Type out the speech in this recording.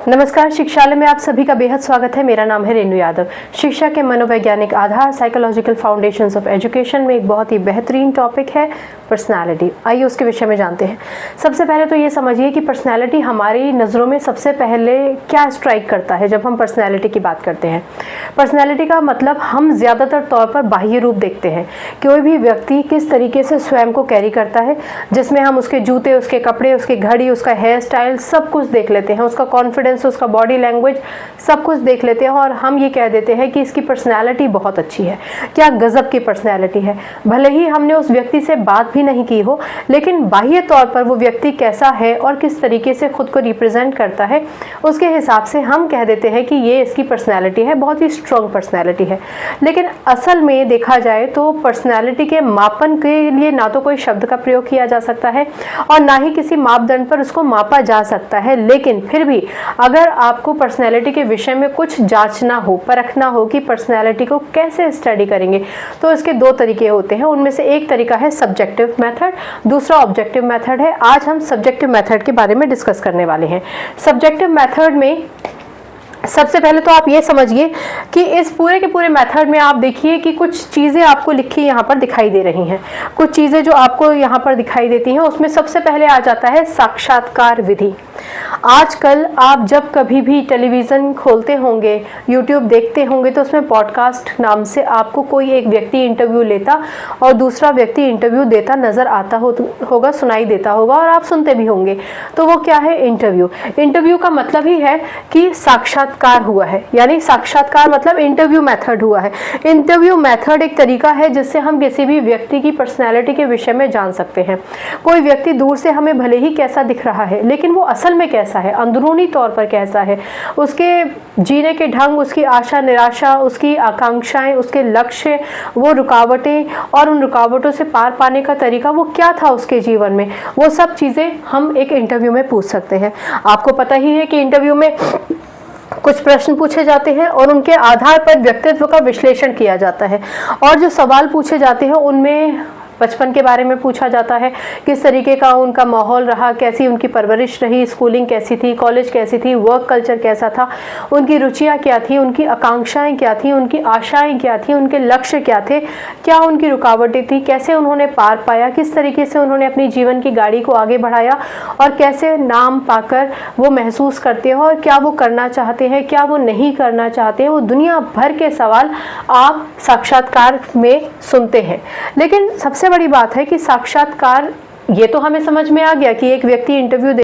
नमस्कार, शिक्षालय में आप सभी का बेहद स्वागत है। मेरा नाम है रेणु यादव। शिक्षा के मनोवैज्ञानिक आधार साइकोलॉजिकल फाउंडेशंस ऑफ एजुकेशन में एक बहुत ही बेहतरीन टॉपिक है पर्सनालिटी। आइए उसके विषय में जानते हैं। सबसे पहले तो ये समझिए कि पर्सनालिटी हमारी नज़रों में सबसे पहले क्या स्ट्राइक करता है जब हम पर्सनालिटी की बात करते हैं। पर्सनालिटी का मतलब हम ज़्यादातर तौर पर बाह्य रूप देखते हैं। कोई भी व्यक्ति किस तरीके से स्वयं को कैरी करता है, जिसमें हम उसके जूते, उसके कपड़े, उसकी घड़ी, उसका हेयर स्टाइल सब कुछ देख लेते हैं, उसका कॉन्फिडेंस, उसका बॉडी लैंग्वेज सब कुछ देख लेते हैं और हम ये कह देते हैं कि इसकी पर्सनैलिटी बहुत अच्छी है, क्या गजब की पर्सनैलिटी है। भले ही हमने उस व्यक्ति से बात भी नहीं की हो, लेकिन बाह्य तौर पर वो व्यक्ति कैसा है और किस तरीके से खुद को रिप्रेजेंट करता है, उसके हिसाब से हम कह देते हैं कि ये इसकी पर्सनैलिटी है, बहुत ही स्ट्रॉन्ग पर्सनैलिटी है। लेकिन असल में देखा जाए तो पर्सनैलिटी के मापन के लिए ना तो कोई शब्द का प्रयोग किया जा सकता है और ना ही किसी मापदंड पर उसको मापा जा सकता है। लेकिन फिर भी अगर आपको पर्सनैलिटी के विषय में कुछ जांचना हो, परखना हो कि पर्सनैलिटी को कैसे स्टडी करेंगे, तो इसके दो तरीके होते हैं। उनमें से एक तरीका है सब्जेक्टिव मेथड, दूसरा ऑब्जेक्टिव मेथड है। आज हम सब्जेक्टिव मेथड के बारे में डिस्कस करने वाले हैं। सब्जेक्टिव मेथड में सबसे पहले तो आप ये समझिए कि इस पूरे के पूरे मेथड में आप देखिए कि कुछ चीज़ें आपको लिखी यहाँ पर दिखाई दे रही हैं। कुछ चीज़ें जो आपको यहाँ पर दिखाई देती हैं, उसमें सबसे पहले आ जाता है साक्षात्कार विधि। आजकल आप जब कभी भी टेलीविज़न खोलते होंगे, यूट्यूब देखते होंगे, तो उसमें पॉडकास्ट नाम से आपको कोई एक व्यक्ति इंटरव्यू लेता और दूसरा व्यक्ति इंटरव्यू देता नज़र आता होगा, सुनाई देता होगा और आप सुनते भी होंगे। तो वो क्या है? इंटरव्यू। इंटरव्यू का मतलब ही है कि साक्षात्कार हुआ है, यानी साक्षात्कार मतलब इंटरव्यू मेथड हुआ है। इंटरव्यू मेथड एक तरीका है जिससे हम किसी भी व्यक्ति की पर्सनैलिटी के विषय में जान सकते हैं। कोई व्यक्ति दूर से हमें भले ही कैसा दिख रहा है, लेकिन वो असल में कैसा है, अंदरूनी तौर पर कैसा है, उसके जीने के ढंग, उसकी आशा निराशा, उसकी आकांक्षाएं, उसके लक्ष्य, वो रुकावटें और उन रुकावटों से पार पाने का तरीका, वो क्या था उसके जीवन में, वो सब चीज़ें हम एक इंटरव्यू में पूछ सकते हैं। आपको पता ही है कि इंटरव्यू में कुछ प्रश्न पूछे जाते हैं और उनके आधार पर व्यक्तित्व का विश्लेषण किया जाता है और जो सवाल पूछे जाते हैं उनमें बचपन के बारे में पूछा जाता है, किस तरीके का उनका माहौल रहा, कैसी उनकी परवरिश रही, स्कूलिंग कैसी थी, कॉलेज कैसी थी, वर्क कल्चर कैसा था, उनकी रुचियाँ क्या थी, उनकी आकांक्षाएं क्या थी, उनकी आशाएं क्या थी, उनके लक्ष्य क्या थे, क्या उनकी रुकावटें थी, कैसे उन्होंने पार पाया, किस तरीके से उन्होंने अपनी जीवन की गाड़ी को आगे बढ़ाया और कैसे नाम पाकर वो महसूस करते हैं और क्या वो करना चाहते हैं, क्या वो नहीं करना चाहते हैं। वो दुनिया भर के सवाल आप साक्षात्कार में सुनते हैं। लेकिन सबसे बड़ी बात है कि साक्षात्कार, ये तो हमें समझ में आ गया कि एक व्यक्ति इंटरव्यू